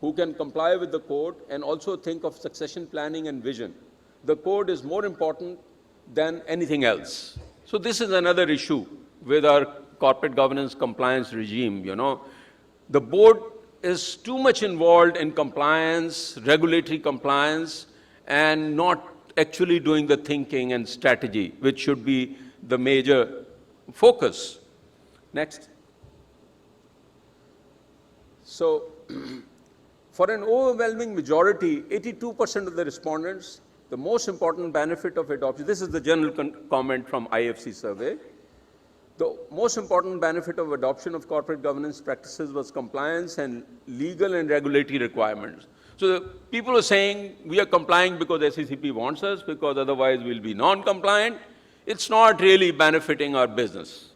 who can comply with the code and also think of succession planning and vision. The code is more important than anything else. So this is another issue with our corporate governance compliance regime, The board is too much involved in compliance, regulatory compliance, and not actually doing the thinking and strategy, which should be the major focus. Next. So, for an overwhelming majority, 82% of the respondents, the most important benefit of adoption, this is the general comment from IFC survey, the most important benefit of adoption of corporate governance practices was compliance and legal and regulatory requirements. So the people are saying we are complying because SECP wants us, because otherwise we'll be non-compliant. It's not really benefiting our business.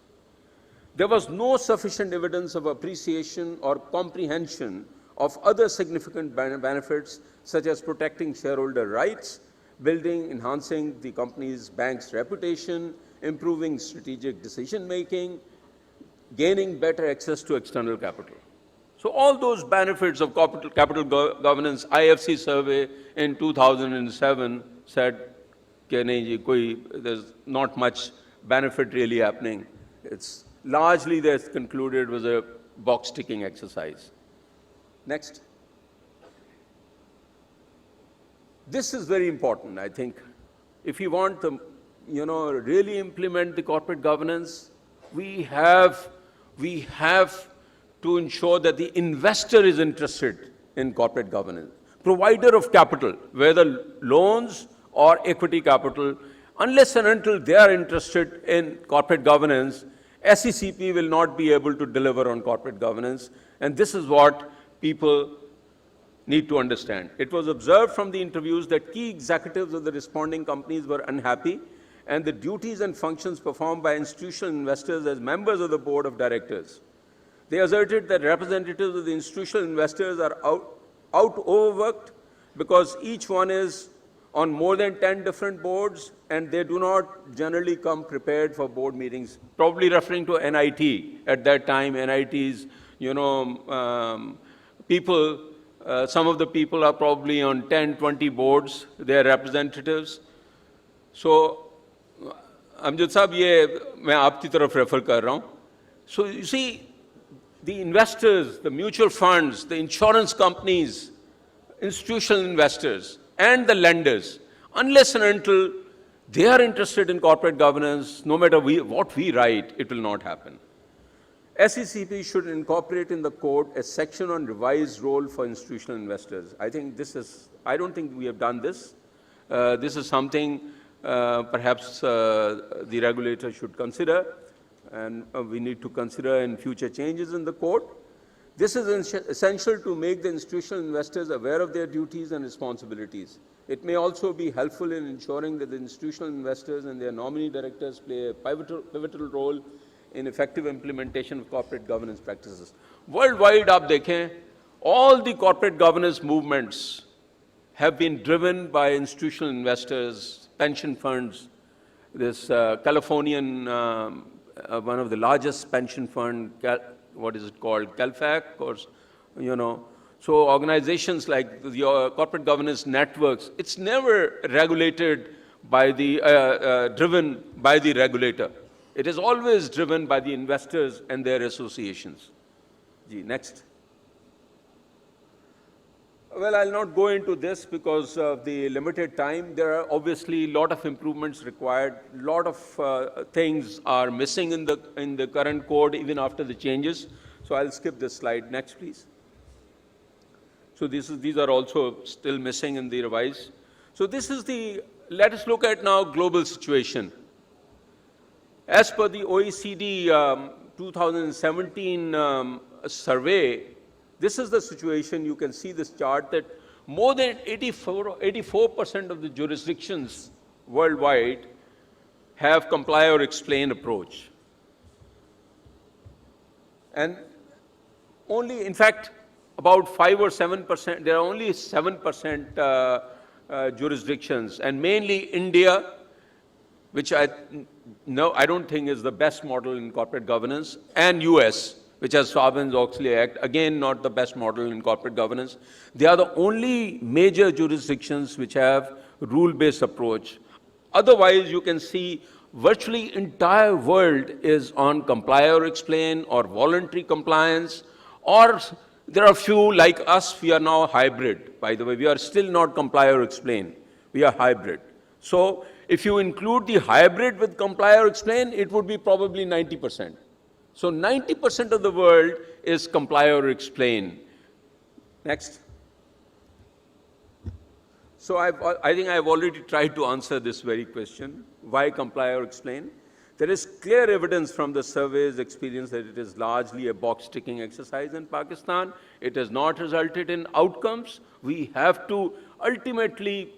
There was no sufficient evidence of appreciation or comprehension of other significant benefits, such as protecting shareholder rights, building, enhancing the company's bank's reputation, improving strategic decision-making, gaining better access to external capital. So all those benefits of capital governance, IFC survey in 2007 said, there's not much benefit really happening. It's largely, they concluded, was a box-ticking exercise. Next. This is very important, I think. If you want to, really implement the corporate governance, we have to ensure that the investor is interested in corporate governance. Provider of capital, whether loans or equity capital, unless and until they are interested in corporate governance, SECP will not be able to deliver on corporate governance. And this is what people need to understand. It was observed from the interviews that key executives of the responding companies were unhappy, and the duties and functions performed by institutional investors as members of the board of directors. They asserted that representatives of the institutional investors are overworked because each one is on more than 10 different boards, and they do not generally come prepared for board meetings, probably referring to NIT. At that time, NIT's, people, some of the people are probably on 10, 20 boards, they are representatives. So, Amjad Sahab, ye main aapki taraf refer kar raha hu. So, you see, the investors, the mutual funds, the insurance companies, institutional investors, and the lenders, unless and until they are interested in corporate governance, no matter what we write, it will not happen. SECP should incorporate in the code a section on revised role for institutional investors. I think I don't think we have done this. This is something perhaps the regulator should consider, and we need to consider in future changes in the code. This is essential to make the institutional investors aware of their duties and responsibilities. It may also be helpful in ensuring that the institutional investors and their nominee directors play a pivotal role in effective implementation of corporate governance practices. Worldwide, aap dekhein, all the corporate governance movements have been driven by institutional investors, pension funds. This Californian, one of the largest pension fund, what is it called, CalFAC, or, So organizations like the corporate governance networks, it's never regulated by the, driven by the regulator. It is always driven by the investors and their associations. Next. Well, I'll not go into this because of the limited time. There are obviously a lot of improvements required. A lot of things are missing in the current code, even after the changes. So I'll skip this slide. Next, please. So these are also still missing in the revised. So this is let us look at now global situation. As per the OECD 2017 survey, this is the situation. You can see this chart that more than 84% of the jurisdictions worldwide have comply or explain approach. And only, in fact, about 5 or 7%, there are only 7% jurisdictions, and mainly India, which I don't think is the best model in corporate governance, and US, which has Sarbanes-Oxley Act, again, not the best model in corporate governance. They are the only major jurisdictions which have rule-based approach. Otherwise, you can see virtually entire world is on comply or explain or voluntary compliance, or there are few like us, we are now hybrid. By the way, we are still not comply or explain. We are hybrid. So if you include the hybrid with comply or explain, it would be probably 90%. So 90% of the world is comply or explain. Next. So I think I've already tried to answer this very question. Why comply or explain? There is clear evidence from the survey's experience that it is largely a box-ticking exercise in Pakistan. It has not resulted in outcomes. We have to ultimately,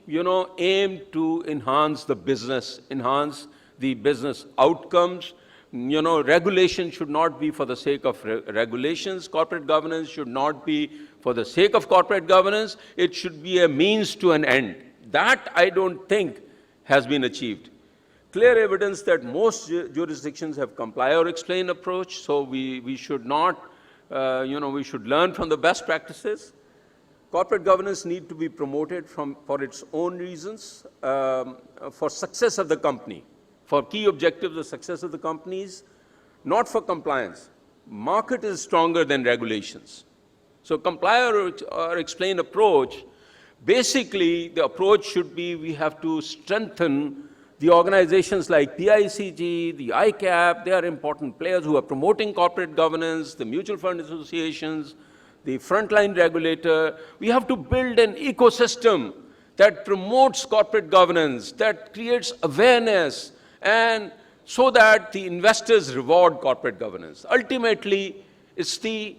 aim to enhance the business outcomes. Regulation should not be for the sake of regulations. Corporate governance should not be for the sake of corporate governance. It should be a means to an end. That, I don't think, has been achieved. Clear evidence that most jurisdictions have comply or explain approach, so we should not, we should learn from the best practices. Corporate governance needs to be promoted for its own reasons, for success of the company, for key objectives of success of the companies, not for compliance. Market is stronger than regulations. So comply or explain approach, basically the approach should be we have to strengthen the organizations like PICG, the ICAP. They are important players who are promoting corporate governance, the mutual fund associations, the frontline regulator. We have to build an ecosystem that promotes corporate governance, that creates awareness, and so that the investors reward corporate governance. Ultimately, it's the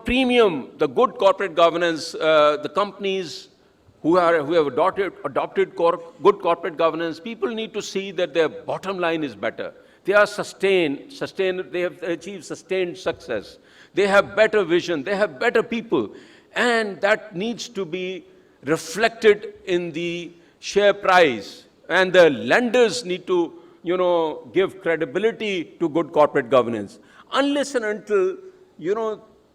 premium, the good corporate governance, the companies who have adopted good corporate governance, people need to see that their bottom line is better. They are they have achieved sustained success. They have better vision, they have better people, and that needs to be reflected in the share price. And the lenders need to, give credibility to good corporate governance. Unless and until,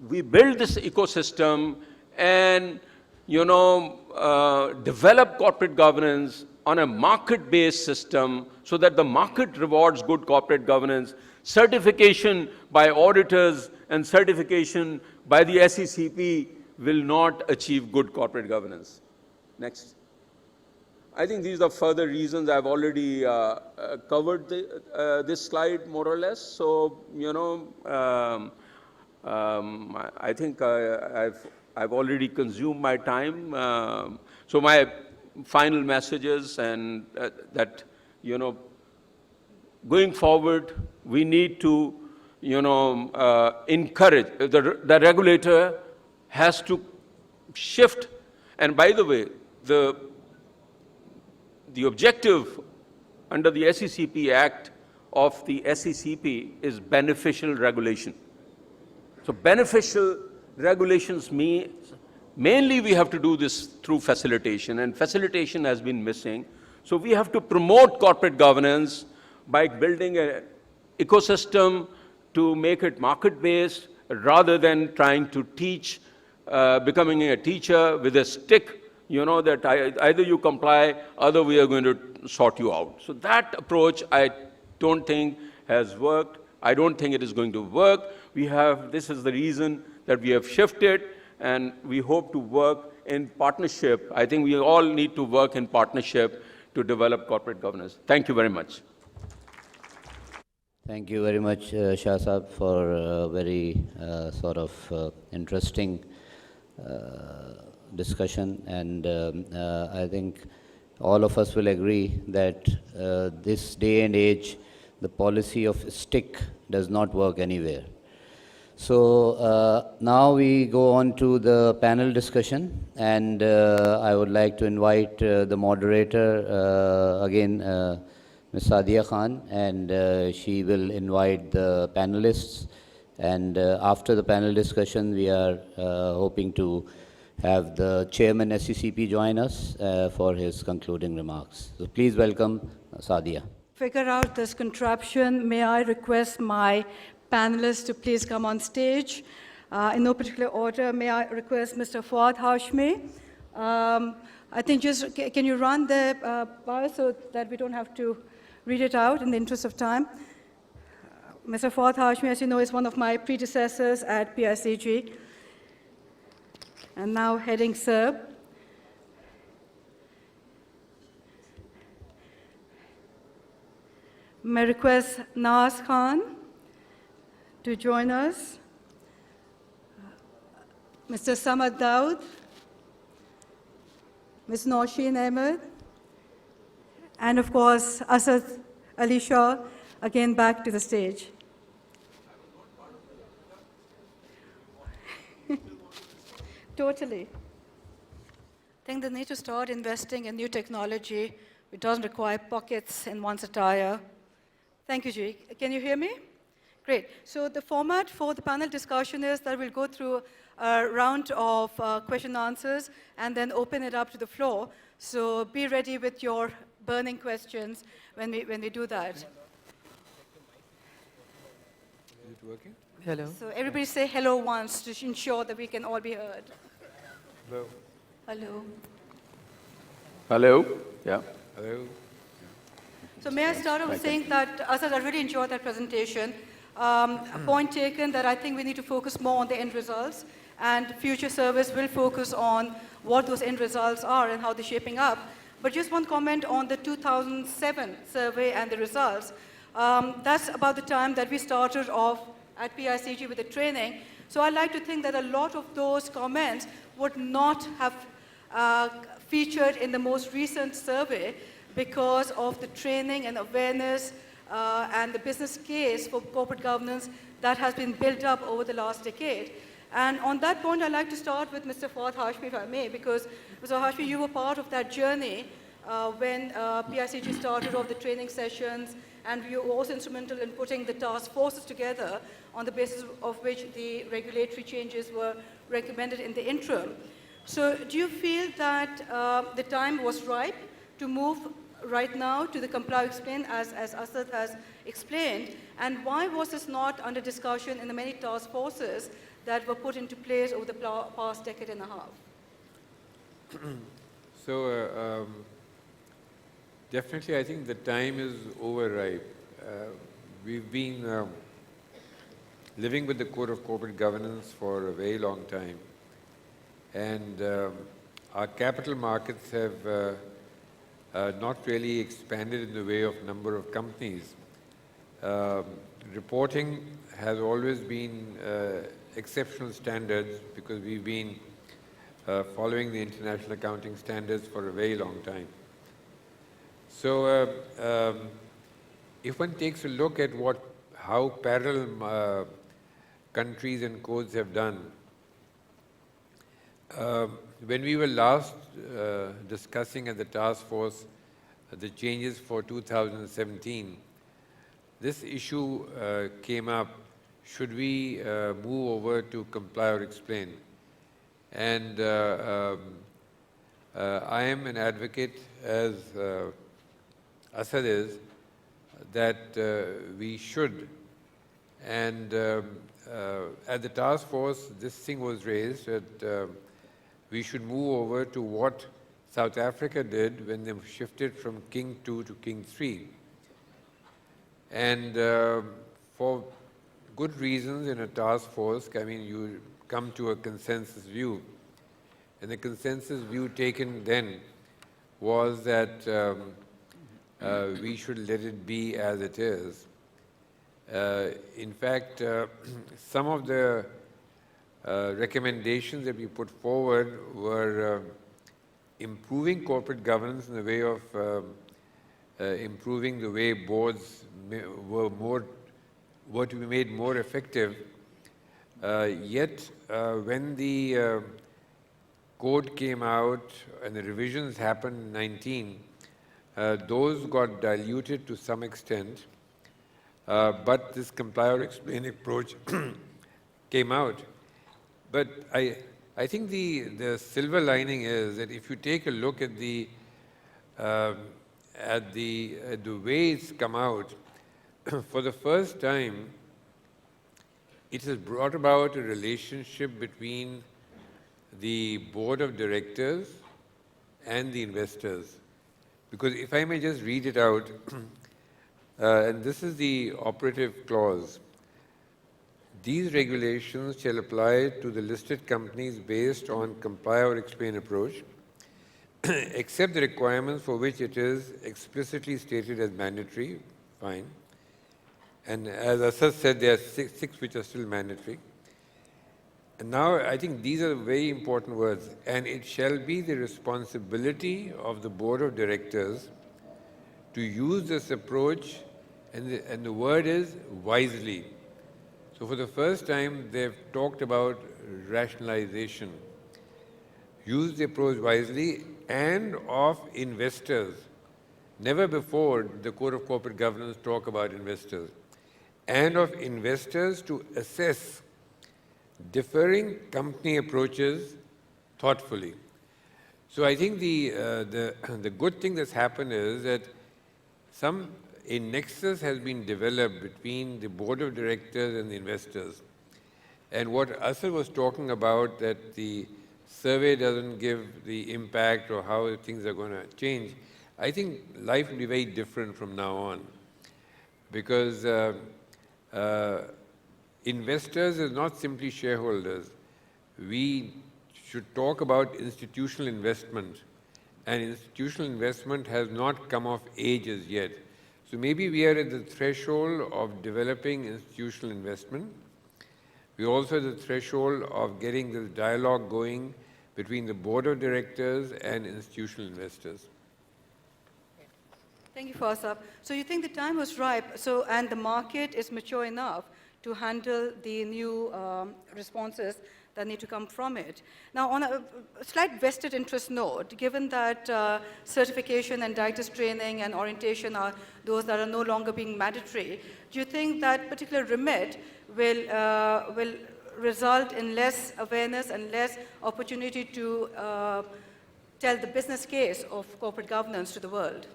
we build this ecosystem and, develop corporate governance on a market-based system so that the market rewards good corporate governance, certification by auditors and certification by the SECP will not achieve good corporate governance. Next. I think these are further reasons. I've already covered this slide more or less. So, I think I've already consumed my time. So my final messages and that, going forward, we need to, encourage, the regulator has to shift. And by the way, the objective under the SECP Act of the SECP is beneficial regulation. So beneficial regulations means mainly we have to do this through facilitation, and facilitation has been missing. So we have to promote corporate governance by building an ecosystem to make it market-based rather than trying to teach, becoming a teacher with a stick, that either you comply, other we are going to sort you out. So that approach I don't think has worked. I don't think it is going to work. This is the reason that we have shifted, and we hope to work in partnership. I think we all need to work in partnership to develop corporate governance. Thank you very much. Thank you very much, Shah Saab, for a very interesting discussion. And I think all of us will agree that this day and age, the policy of stick does not work anywhere. So now we go on to the panel discussion, and I would like to invite the moderator again, Ms. Sadia Khan, and she will invite the panelists. And after the panel discussion, we are hoping to have the chairman SECP join us for his concluding remarks. So please welcome Sadia. Figure out this contraption. May I request my panelists to please come on stage. In no particular order, may I request Mr. Fuad Hashmi. I think just, can you run the bio so that we don't have to read it out in the interest of time? Mr. Fuad Hashmi, as you know, is one of my predecessors at PICG, and now heading SERB. May I request Naz Khan to join us, Mr. Samad Daud, Ms. Nausheen Ahmed, and of course, Asad Ali Shah, again back to the stage. Totally. I think the need to start investing in new technology, it doesn't require pockets in one's attire. Thank you, Ji. Can you hear me? Great. So the format for the panel discussion is that we'll go through a round of question and answers and then open it up to the floor. So be ready with your burning questions when we do that. Is it working? Hello. So everybody say hello once to ensure that we can all be heard. Hello. Hello. Hello? Yeah. Hello. So may I start off with saying that, Asad, I really enjoyed that presentation. A point taken that I think we need to focus more on the end results, and future service will focus on what those end results are and how they're shaping up. But just one comment on the 2007 survey and the results. That's about the time that we started off at PICG with the training. So I like to think that a lot of those comments would not have featured in the most recent survey because of the training and awareness and the business case for corporate governance that has been built up over the last decade. And on that point, I'd like to start with Mr. Fuad Hashmi, if I may, because Mr. Hashmi, you were part of that journey when PICG started off the training sessions, and you were also instrumental in putting the task forces together on the basis of which the regulatory changes were recommended in the interim. So do you feel that the time was ripe to move right now to the comply explain as Asad has explained, and why was this not under discussion in the many task forces that were put into place over the past decade and a half? So definitely I think the time is overripe. We've been living with the Code of Corporate Governance for a very long time, and our capital markets have not really expanded in the way of number of companies. Reporting has always been exceptional standards because we've been following the international accounting standards for a very long time. So if one takes a look at how parallel countries and codes have done, when we were last discussing at the task force the changes for 2017, this issue came up, should we move over to comply or explain? And I am an advocate, as Asad is, that we should. And at the task force, this thing was raised that we should move over to what South Africa did when they shifted from King 2 to King 3. And for good reasons in a task force, I mean, you come to a consensus view. And the consensus view taken then was that we should let it be as it is. In fact, some of the recommendations that we put forward were improving corporate governance in the way of improving the way boards were to be made more effective. Yet, when the code came out and the revisions happened in 19, those got diluted to some extent. But this comply or explain approach came out. But I think the silver lining is that if you take a look at the way it's come out, for the first time, it has brought about a relationship between the board of directors and the investors. Because if I may just read it out, and this is the operative clause. These regulations shall apply to the listed companies based on comply or explain approach, except the requirements for which it is explicitly stated as mandatory, fine. And as Asad said, there are six which are still mandatory. And now I think these are very important words. And it shall be the responsibility of the board of directors to use this approach, and the word is wisely. So for the first time, they've talked about rationalization. Use the approach wisely and of investors. Never before did the Code of Corporate Governance talk about investors. And of investors to assess differing company approaches thoughtfully. So I think the good thing that's happened is that a nexus has been developed between the board of directors and the investors. And what Asad was talking about, that the survey doesn't give the impact or how things are going to change, I think life will be very different from now on. Because investors is not simply shareholders. We should talk about institutional investment. And institutional investment has not come of age as yet. So maybe we are at the threshold of developing institutional investment. We're also at the threshold of getting this dialogue going between the board of directors and institutional investors. Thank you, Faisal. So you think the time was ripe, and the market is mature enough to handle the new responses that need to come from it. Now, on a slight vested interest note, given that certification and directors training and orientation are those that are no longer being mandatory, do you think that particular remit will result in less awareness and less opportunity to tell the business case of corporate governance to the world?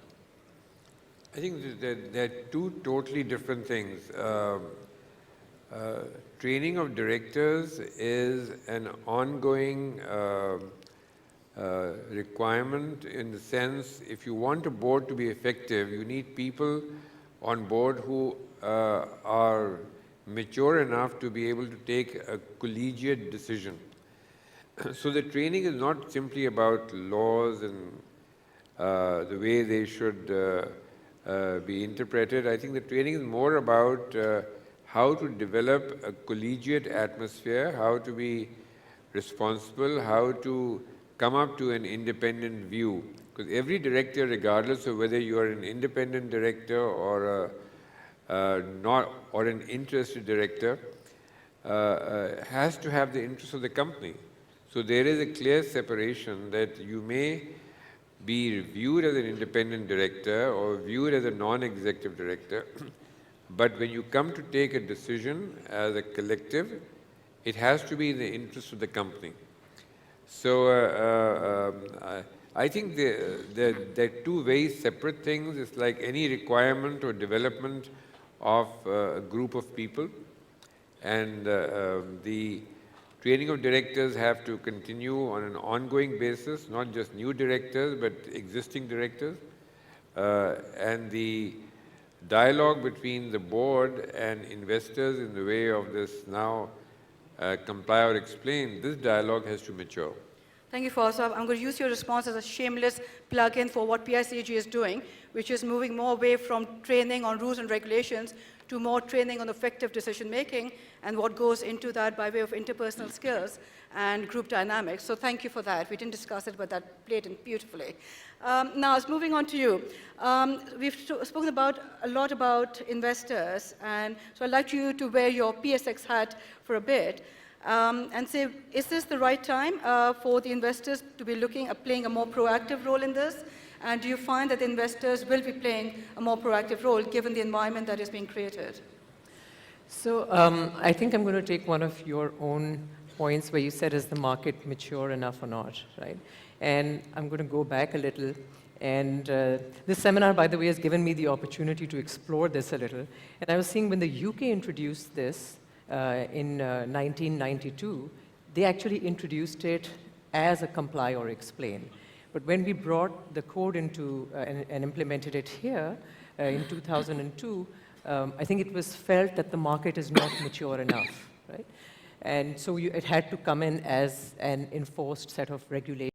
I think there are two totally different things. Training of directors is an ongoing requirement, in the sense, if you want a board to be effective, you need people on board who are mature enough to be able to take a collegiate decision. So the training is not simply about laws and the way they should be interpreted. I think the training is more about how to develop a collegiate atmosphere, how to be responsible, how to come up to an independent view. Because every director, regardless of whether you are an independent director or an interested director, has to have the interest of the company. So there is a clear separation that you may be viewed as an independent director or viewed as a non-executive director. But when you come to take a decision as a collective, it has to be in the interest of the company. So I think they're two very separate things. It's like any requirement or development of a group of people. And the training of directors have to continue on an ongoing basis, not just new directors, but existing directors. And the dialogue between the board and investors in the way of this now comply or explain, this dialogue has to mature. Thank you, Faisal. I'm going to use your response as a shameless plug-in for what PICG is doing, which is moving more away from training on rules and regulations to more training on effective decision-making and what goes into that by way of interpersonal skills and group dynamics. So thank you for that. We didn't discuss it, but that played in beautifully. Now, moving on to you. We've spoken a lot about investors, and so I'd like you to wear your PSX hat for a bit and say, is this the right time for the investors to be looking at playing a more proactive role in this? And do you find that investors will be playing a more proactive role given the environment that is being created? So I think I'm going to take one of your own points where you said, is the market mature enough or not, right? And I'm going to go back a little. And this seminar, by the way, has given me the opportunity to explore this a little. And I was seeing when the UK introduced this, in 1992, they actually introduced it as a comply or explain. But when we brought the code into and implemented it here in 2002, I think it was felt that the market is not mature enough, right? And so it had to come in as an enforced set of regulations.